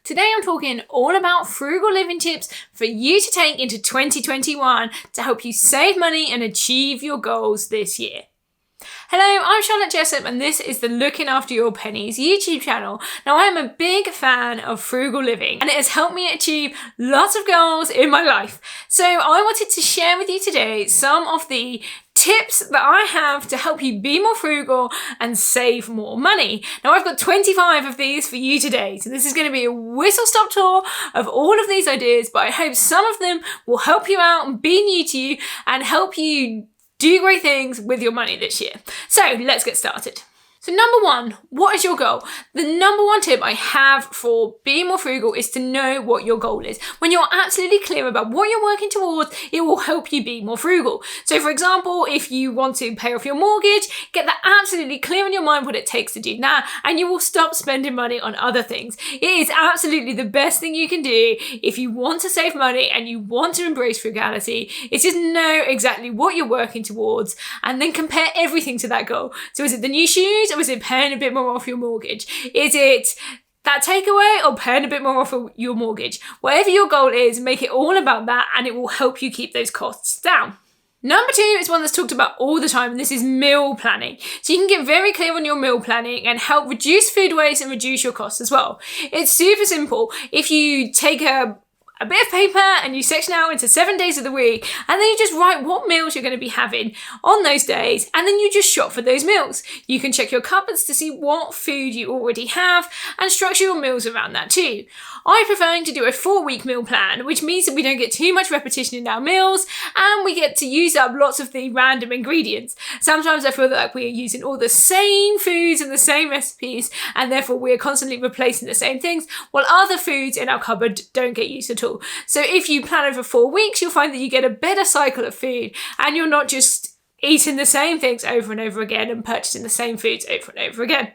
Today I'm talking all about frugal living tips for you to take into 2021 to help you save money and achieve your goals this year. Hello, I'm Charlotte Jessup and this is the Looking After Your Pennies YouTube channel. Now I am a big fan of frugal living and it has helped me achieve lots of goals in my life. So I wanted to share with you today some of the tips that I have to help you be more frugal and save more money. Now I've got 25 of these for you today. So this is going to be a whistle-stop tour of all of these ideas, but I hope some of them will help you out and be new to you and help you do great things with your money this year. So let's get started. So number one, what is your goal? The number one tip I have for being more frugal is to know what your goal is. When you're absolutely clear about what you're working towards, it will help you be more frugal. So for example, if you want to pay off your mortgage, get that absolutely clear in your mind what it takes to do that, and you will stop spending money on other things. It is absolutely the best thing you can do if you want to save money and you want to embrace frugality. It's just know exactly what you're working towards and then compare everything to that goal. So is it the new shoes? Or is it paying a bit more off your mortgage? Is it that takeaway or paying a bit more off your mortgage? Whatever your goal is, make it all about that and it will help you keep those costs down. Number two is one that's talked about all the time, and this is meal planning. So you can get very clear on your meal planning and help reduce food waste and reduce your costs as well. It's super simple. If you take a bit of paper and you section out into 7 days of the week, and then you just write what meals you're going to be having on those days, and then you just shop for those meals. You can check your cupboards to see what food you already have and structure your meals around that too. I prefer to do a 4-week meal plan, which means that we don't get too much repetition in our meals and we get to use up lots of the random ingredients. Sometimes I feel like we are using all the same foods and the same recipes, and therefore we are constantly replacing the same things, while other foods in our cupboard don't get used at all. So if you plan over 4 weeks, you'll find that you get a better cycle of food and you're not just eating the same things over and over again and purchasing the same foods over and over again.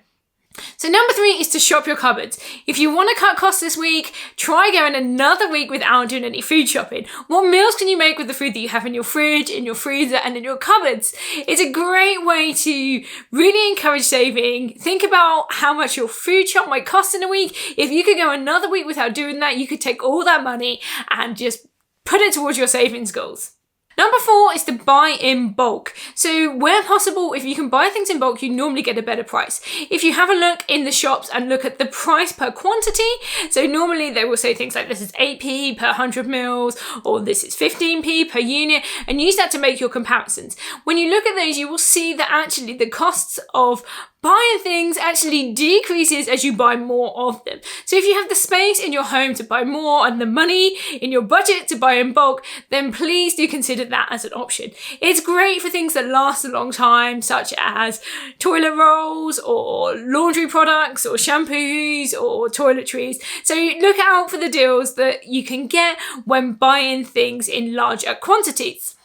So number 3 is to shop your cupboards. If you want to cut costs this week, try going another week without doing any food shopping. What meals can you make with the food that you have in your fridge, in your freezer, and in your cupboards? It's a great way to really encourage saving. Think about how much your food shop might cost in a week. If you could go another week without doing that, you could take all that money and just put it towards your savings goals. Number 4 is to buy in bulk. So where possible, if you can buy things in bulk, you normally get a better price. If you have a look in the shops and look at the price per quantity, so normally they will say things like this is 8p per 100 mils, or this is 15p per unit, and use that to make your comparisons. When you look at those, you will see that actually the costs of buying things actually decreases as you buy more of them. So if you have the space in your home to buy more and the money in your budget to buy in bulk, then please do consider that as an option. It's great for things that last a long time, such as toilet rolls or laundry products or shampoos or toiletries. So look out for the deals that you can get when buying things in larger quantities.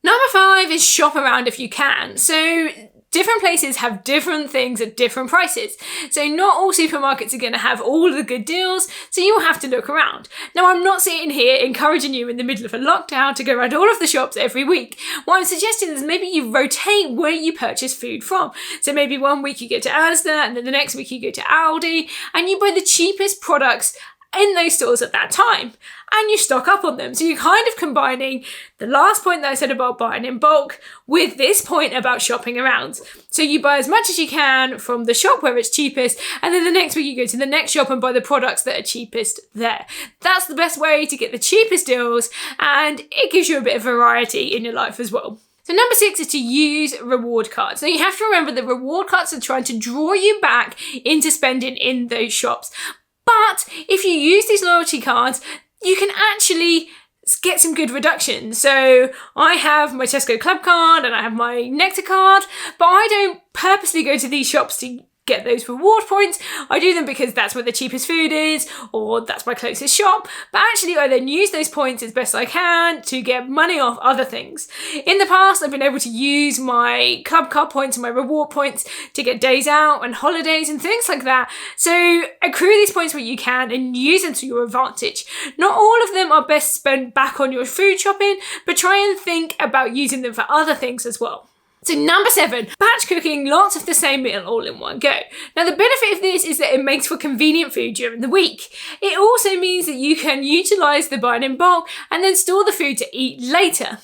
Number 5 is shop around if you can. So different places have different things at different prices. So not all supermarkets are going to have all the good deals, so you'll have to look around. Now, I'm not sitting here encouraging you in the middle of a lockdown to go around all of the shops every week. What I'm suggesting is maybe you rotate where you purchase food from. So maybe one week you go to Asda, and then the next week you go to Aldi, and you buy the cheapest products in those stores at that time, and you stock up on them. So you're kind of combining the last point that I said about buying in bulk with this point about shopping around. So you buy as much as you can from the shop where it's cheapest, and then the next week you go to the next shop and buy the products that are cheapest there. That's the best way to get the cheapest deals, and it gives you a bit of variety in your life as well. So number 6 is to use reward cards. Now you have to remember that reward cards are trying to draw you back into spending in those shops. But if you use these loyalty cards, you can actually get some good reductions. So I have my Tesco Club card and I have my Nectar card, but I don't purposely go to these shops to get those reward points. I do them because that's where the cheapest food is, or that's my closest shop. But actually I then use those points as best I can to get money off other things. In the past, I've been able to use my club card points and my reward points to get days out and holidays and things like that. So accrue these points where you can and use them to your advantage. Not all of them are best spent back on your food shopping, but try and think about using them for other things as well. So number 7, batch cooking lots of the same meal all in one go. Now the benefit of this is that it makes for convenient food during the week. It also means that you can utilise the buying in bulk and then store the food to eat later.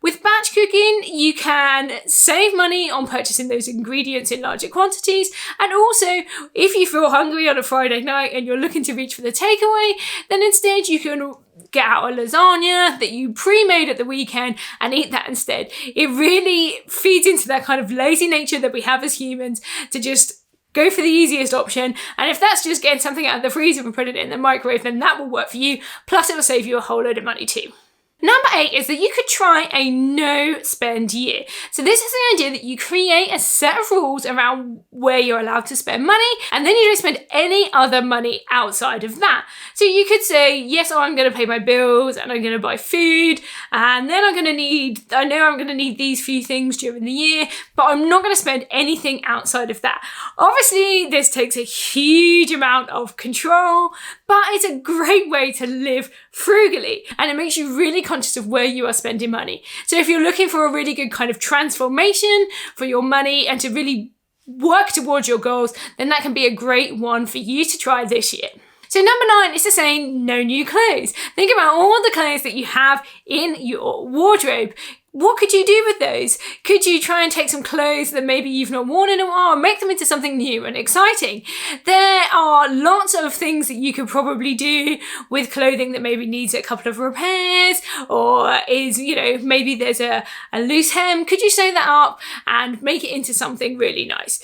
With batch cooking, you can save money on purchasing those ingredients in larger quantities, and also if you feel hungry on a Friday night and you're looking to reach for the takeaway, then instead you can get out a lasagna that you pre-made at the weekend and eat that instead. It really feeds into that kind of lazy nature that we have as humans to just go for the easiest option, and if that's just getting something out of the freezer and putting it in the microwave, then that will work for you, plus it will save you a whole load of money too. Number 8 is that you could try a no spend year. So this is the idea that you create a set of rules around where you're allowed to spend money, and then you don't spend any other money outside of that. So you could say, yes, I'm going to pay my bills and I'm going to buy food, and then I know I'm going to need these few things during the year, but I'm not going to spend anything outside of that. Obviously, this takes a huge amount of control, but it's a great way to live frugally, and it makes you really conscious of where you are spending money. So if you're looking for a really good kind of transformation for your money and to really work towards your goals, then that can be a great one for you to try this year. So number 9 is to say no new clothes. Think about all the clothes that you have in your wardrobe. What could you do with those? Could you try and take some clothes that maybe you've not worn in a while and make them into something new and exciting? There are lots of things that you could probably do with clothing that maybe needs a couple of repairs, or is, maybe there's a loose hem. Could you sew that up and make it into something really nice?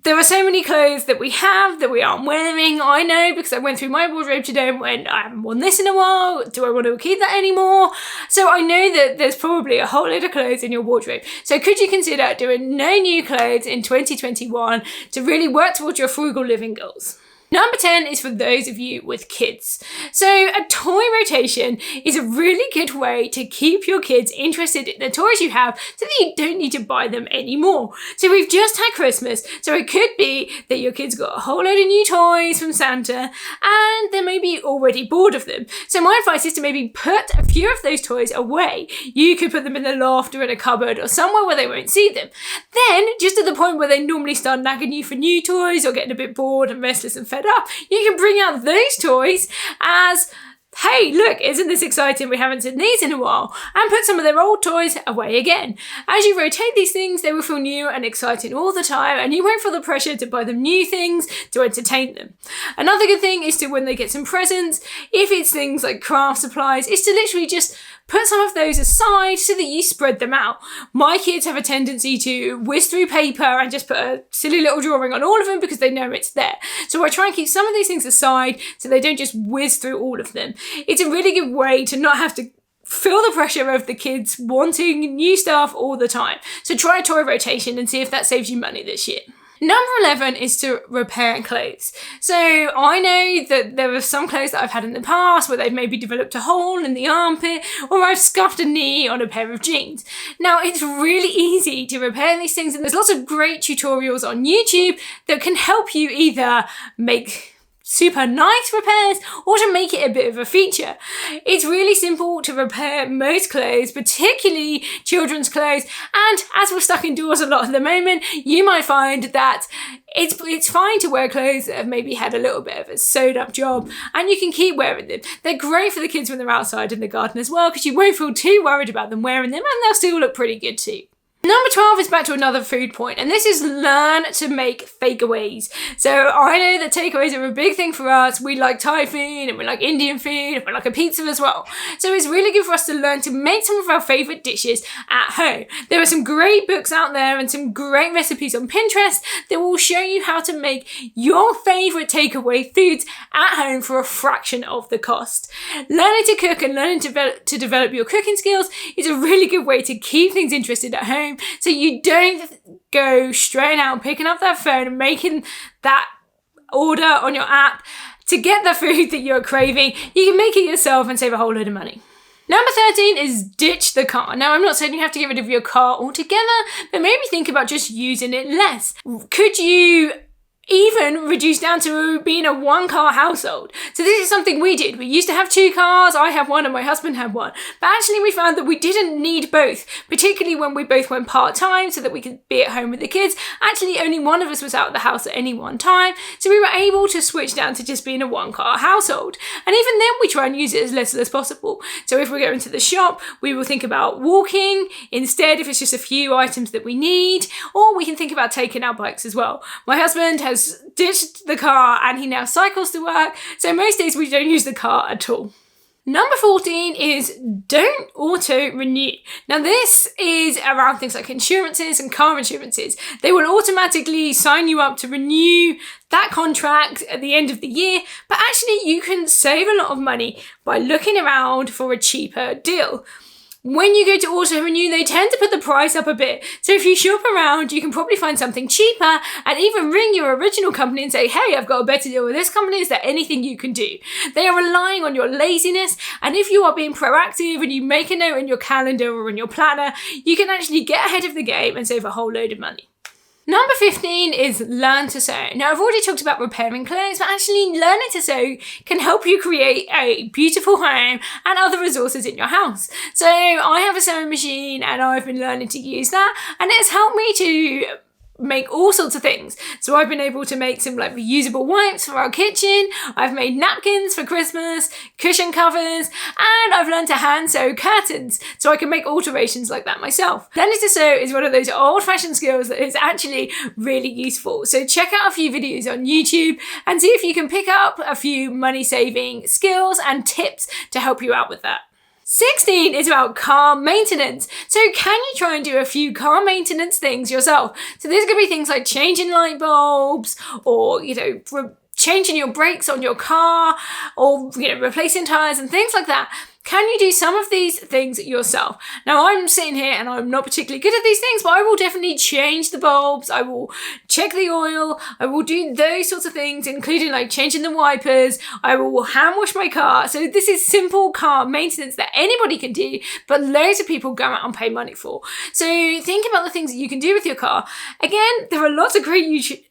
There are so many clothes that we have that we aren't wearing. I know, because I went through my wardrobe today and went, I haven't worn this in a while. Do I want to keep that anymore? So I know that there's probably a whole load of clothes in your wardrobe. So could you consider doing no new clothes in 2021 to really work towards your frugal living goals? Number 10 is for those of you with kids. So a toy rotation is a really good way to keep your kids interested in the toys you have so that you don't need to buy them anymore. So we've just had Christmas, so it could be that your kids got a whole load of new toys from Santa and they're maybe already bored of them. So my advice is to maybe put a few of those toys away. You could put them in the loft or in a cupboard or somewhere where they won't see them. Then, just at the point where they normally start nagging you for new toys or getting a bit bored and restless and fed up, you can bring out those toys as, hey, look, isn't this exciting? We haven't seen these in a while. And put some of their old toys away again. As you rotate these things, they will feel new and exciting all the time, and you won't feel the pressure to buy them new things to entertain them. Another good thing is to, when they get some presents, if it's things like craft supplies, is to literally just put some of those aside so that you spread them out. My kids have a tendency to whiz through paper and just put a silly little drawing on all of them because they know it's there. So I try and keep some of these things aside so they don't just whiz through all of them. It's a really good way to not have to feel the pressure of the kids wanting new stuff all the time. So try a toy rotation and see if that saves you money this year. Number 11 is to repair clothes. So I know that there are some clothes that I've had in the past where they've maybe developed a hole in the armpit, or I've scuffed a knee on a pair of jeans. Now, it's really easy to repair these things, and there's lots of great tutorials on YouTube that can help you either make super nice repairs or to make it a bit of a feature. It's really simple to repair most clothes, particularly children's clothes, and as we're stuck indoors a lot at the moment, you might find that it's fine to wear clothes that have maybe had a little bit of a sewed up job, and you can keep wearing them. They're great for the kids when they're outside in the garden as well, because you won't feel too worried about them wearing them, and they'll still look pretty good too. Number 12 is back to another food point, and this is learn to make takeaways. So I know that takeaways are a big thing for us. We like Thai food, and we like Indian food, and we like a pizza as well. So it's really good for us to learn to make some of our favourite dishes at home. There are some great books out there and some great recipes on Pinterest that will show you how to make your favourite takeaway foods at home for a fraction of the cost. Learning to cook and learning to develop your cooking skills is a really good way to keep things interested at home, so you don't go straight out picking up that phone and making that order on your app to get the food that you're craving. You can make it yourself and save a whole load of money. Number 13 is ditch the car. Now, I'm not saying you have to get rid of your car altogether, but maybe think about just using it less. Could you even reduced down to being a one-car household. So this is something we did. We used to have 2 cars. I have one and my husband had one. But actually we found that we didn't need both, particularly when we both went part-time so that we could be at home with the kids. Actually, only one of us was out of the house at any one time. So we were able to switch down to just being a one-car household. And even then we try and use it as little as possible. So if we're going to the shop, we will think about walking instead if it's just a few items that we need, or we can think about taking our bikes as well. My husband has ditched the car and he now cycles to work, so most days we don't use the car at all. Number 14 is don't auto-renew. Now this is around things like insurances and car insurances. They will automatically sign you up to renew that contract at the end of the year, but actually you can save a lot of money by looking around for a cheaper deal. When you go to auto-renew, they tend to put the price up a bit. So if you shop around, you can probably find something cheaper and even ring your original company and say, hey, I've got a better deal with this company. Is there anything you can do? They are relying on your laziness. And if you are being proactive and you make a note in your calendar or in your planner, you can actually get ahead of the game and save a whole load of money. Number 15 is learn to sew. Now, I've already talked about repairing clothes, but actually learning to sew can help you create a beautiful home and other resources in your house. So I have a sewing machine and I've been learning to use that, and it's helped me to make all sorts of things. So I've been able to make some like reusable wipes for our kitchen. I've made napkins for Christmas, cushion covers, and I've learned to hand sew curtains so I can make alterations like that myself. Learning to sew is one of those old-fashioned skills that is actually really useful. So check out a few videos on YouTube and see if you can pick up a few money-saving skills and tips to help you out with that. 16 is about car maintenance. So can you try and do a few car maintenance things yourself? So these could be things like changing light bulbs or, changing your brakes on your car or, replacing tires and things like that. Can you do some of these things yourself? Now I'm sitting here and I'm not particularly good at these things, but I will definitely change the bulbs. I will check the oil. I will do those sorts of things, including like changing the wipers. I will hand wash my car. So this is simple car maintenance that anybody can do, but loads of people go out and pay money for. So think about the things that you can do with your car. Again, there are lots of great YouTube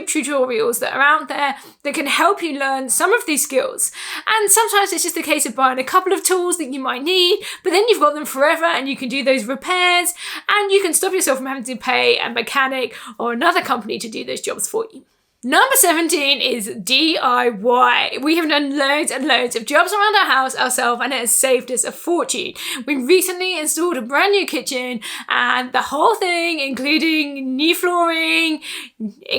tutorials that are out there that can help you learn some of these skills. And sometimes it's just a case of buying a couple of tools that you might need, but then you've got them forever and you can do those repairs and you can stop yourself from having to pay a mechanic or another company to do those jobs for you. Number 17 is DIY. We have done loads and loads of jobs around our house ourselves and it has saved us a fortune. We recently installed a brand new kitchen and the whole thing, including new flooring,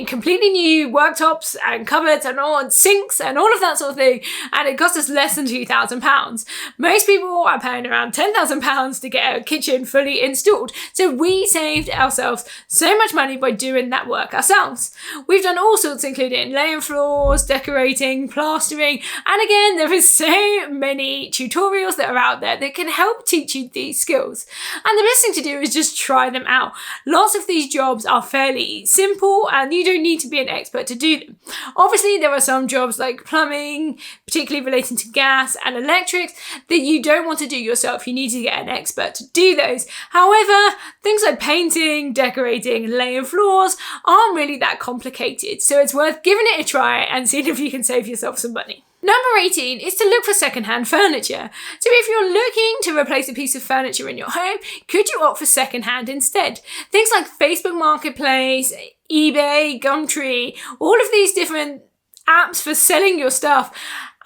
completely new worktops and cupboards and all, and sinks and all of that sort of thing, and it cost us less than £2,000. Most people are paying around £10,000 to get a kitchen fully installed. So we saved ourselves so much money by doing that work ourselves. We've done all sorts, including laying floors, decorating, plastering, and again, there is so many tutorials that are out there that can help teach you these skills. And the best thing to do is just try them out. Lots of these jobs are fairly simple and you don't need to be an expert to do them. Obviously, there are some jobs like plumbing, particularly relating to gas and electrics, that you don't want to do yourself. You need to get an expert to do those. However, things like painting, decorating, laying floors aren't really that complicated. So it's worth giving it a try and seeing if you can save yourself some money. Number 18 is to look for secondhand furniture. So if you're looking to replace a piece of furniture in your home, could you opt for secondhand instead? Things like Facebook Marketplace, eBay, Gumtree, all of these different apps for selling your stuff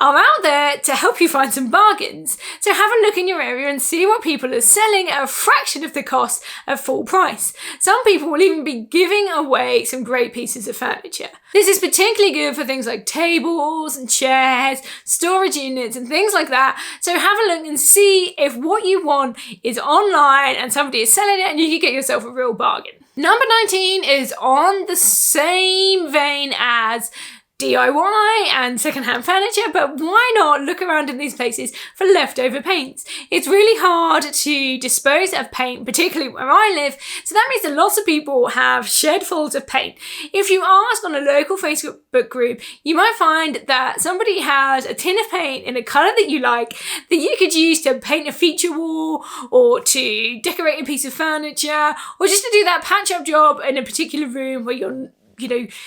are out there to help you find some bargains. So have a look in your area and see what people are selling at a fraction of the cost at full price. Some people will even be giving away some great pieces of furniture. This is particularly good for things like tables and chairs, storage units and things like that. So have a look and see if what you want is online and somebody is selling it and you can get yourself a real bargain. Number 19 is on the same vein as DIY and secondhand furniture, but why not look around in these places for leftover paints? It's really hard to dispose of paint, particularly where I live, so that means that lots of people have shed fulls of paint. If you ask on a local Facebook group, you might find that somebody has a tin of paint in a colour that you like that you could use to paint a feature wall or to decorate a piece of furniture or just to do that patch-up job in a particular room where you're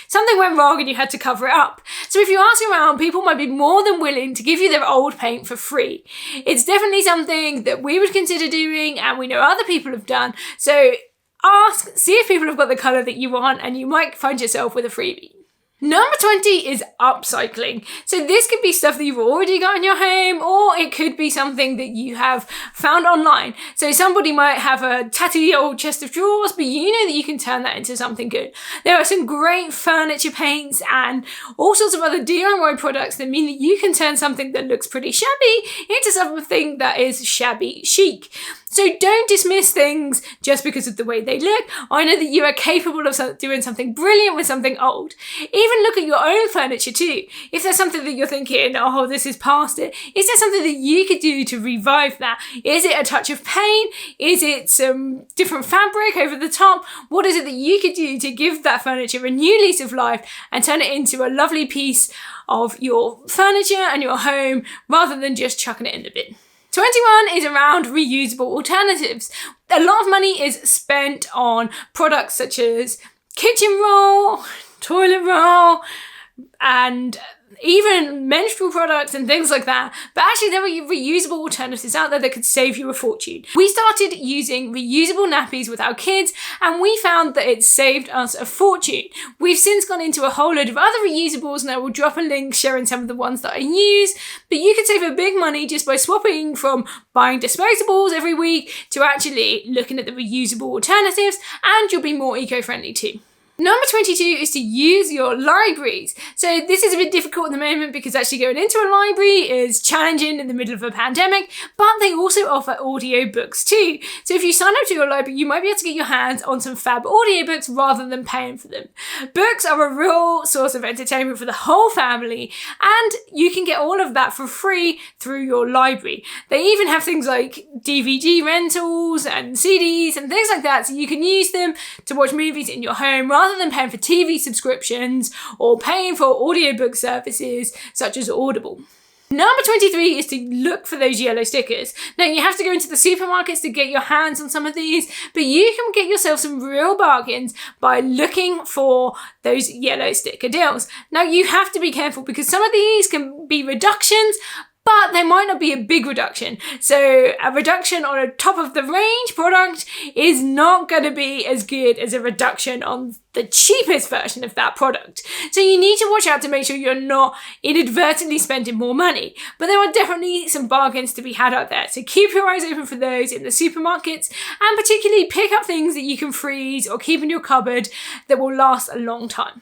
something went wrong and you had to cover it up. So if you ask around, people might be more than willing to give you their old paint for free. It's definitely something that we would consider doing, and we know other people have done. So ask, see if people have got the colour that you want, and you might find yourself with a freebie. Number 20 is upcycling. So this could be stuff that you've already got in your home, or it could be something that you have found online. So somebody might have a tatty old chest of drawers, but you know that you can turn that into something good. There are some great furniture paints and all sorts of other DIY products that mean that you can turn something that looks pretty shabby into something that is shabby chic. So don't dismiss things just because of the way they look. I know that you are capable of doing something brilliant with something old. Even look at your own furniture too. If there's something that you're thinking, oh, this is past it, is there something that you could do to revive that? Is it a touch of paint? Is it some different fabric over the top? What is it that you could do to give that furniture a new lease of life and turn it into a lovely piece of your furniture and your home rather than just chucking it in the bin? 21 is around reusable alternatives. A lot of money is spent on products such as kitchen roll, toilet roll, and even menstrual products and things like that. But actually there are reusable alternatives out there that could save you a fortune. We started using reusable nappies with our kids, and we found that it saved us a fortune. We've since gone into a whole load of other reusables, and I will drop a link showing some of the ones that I use. But you could save a big money just by swapping from buying disposables every week to actually looking at the reusable alternatives, and you'll be more eco-friendly too. Number 22 is to use your libraries. So this is a bit difficult at the moment because actually going into a library is challenging in the middle of a pandemic, but they also offer audiobooks too. So if you sign up to your library, you might be able to get your hands on some fab audiobooks rather than paying for them. Books are a real source of entertainment for the whole family, and you can get all of that for free through your library. They even have things like DVD rentals and CDs and things like that, so you can use them to watch movies in your home rather than paying for TV subscriptions or paying for audiobook services such as Audible. Number 23 is to look for those yellow stickers. Now you have to go into the supermarkets to get your hands on some of these, but you can get yourself some real bargains by looking for those yellow sticker deals. Now you have to be careful because some of these can be reductions, but they might not be a big reduction. So a reduction on a top of the range product is not going to be as good as a reduction on the cheapest version of that product. So you need to watch out to make sure you're not inadvertently spending more money. But there are definitely some bargains to be had out there. So keep your eyes open for those in the supermarkets, and particularly pick up things that you can freeze or keep in your cupboard that will last a long time.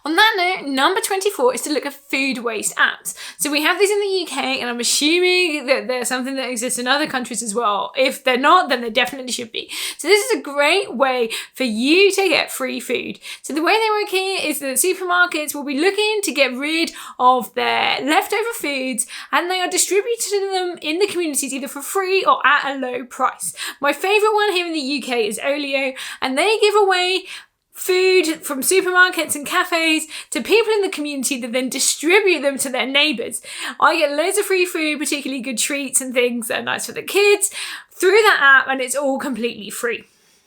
On that note, number 24 is to look at food waste apps. So we have these in the UK, and I'm assuming that there's something that exists in other countries as well. If they're not, then they definitely should be. So this is a great way for you to get free food. So the way they work here is that supermarkets will be looking to get rid of their leftover foods, and they are distributing them in the communities either for free or at a low price. My favourite one here in the UK is Olio, and they give away food from supermarkets and cafes to people in the community that then distribute them to their neighbours. I get loads of free food, particularly good treats and things that are nice for the kids, through that app, and it's all completely free.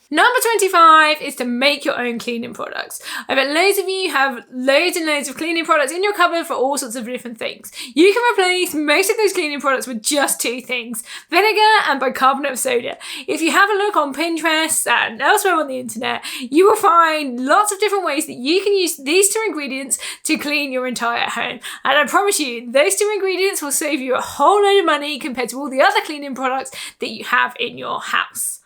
Number 25 is to make your own cleaning products. I bet loads of you have loads and loads of cleaning products in your cupboard for all sorts of different things. You can replace most of those cleaning products with just two things: vinegar and bicarbonate of soda. If you have a look on Pinterest and elsewhere on the internet, you will find lots of different ways that you can use these two ingredients to clean your entire home. And I promise you, those two ingredients will save you a whole load of money compared to all the other cleaning products that you have in your house.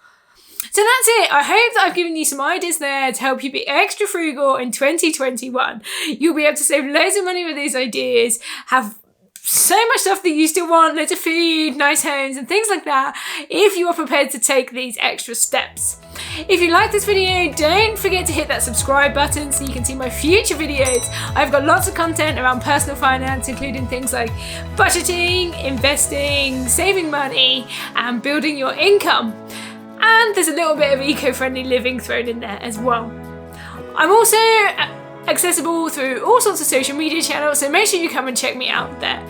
So that's it. I hope that I've given you some ideas there to help you be extra frugal in 2021. You'll be able to save loads of money with these ideas, have so much stuff that you still want, loads of food, nice homes and things like that, if you are prepared to take these extra steps. If you like this video, don't forget to hit that subscribe button so you can see my future videos. I've got lots of content around personal finance, including things like budgeting, investing, saving money, and building your income. And there's a little bit of eco-friendly living thrown in there as well. I'm also accessible through all sorts of social media channels, so make sure you come and check me out there.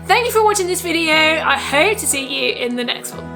Thank you for watching this video. I hope to see you in the next one.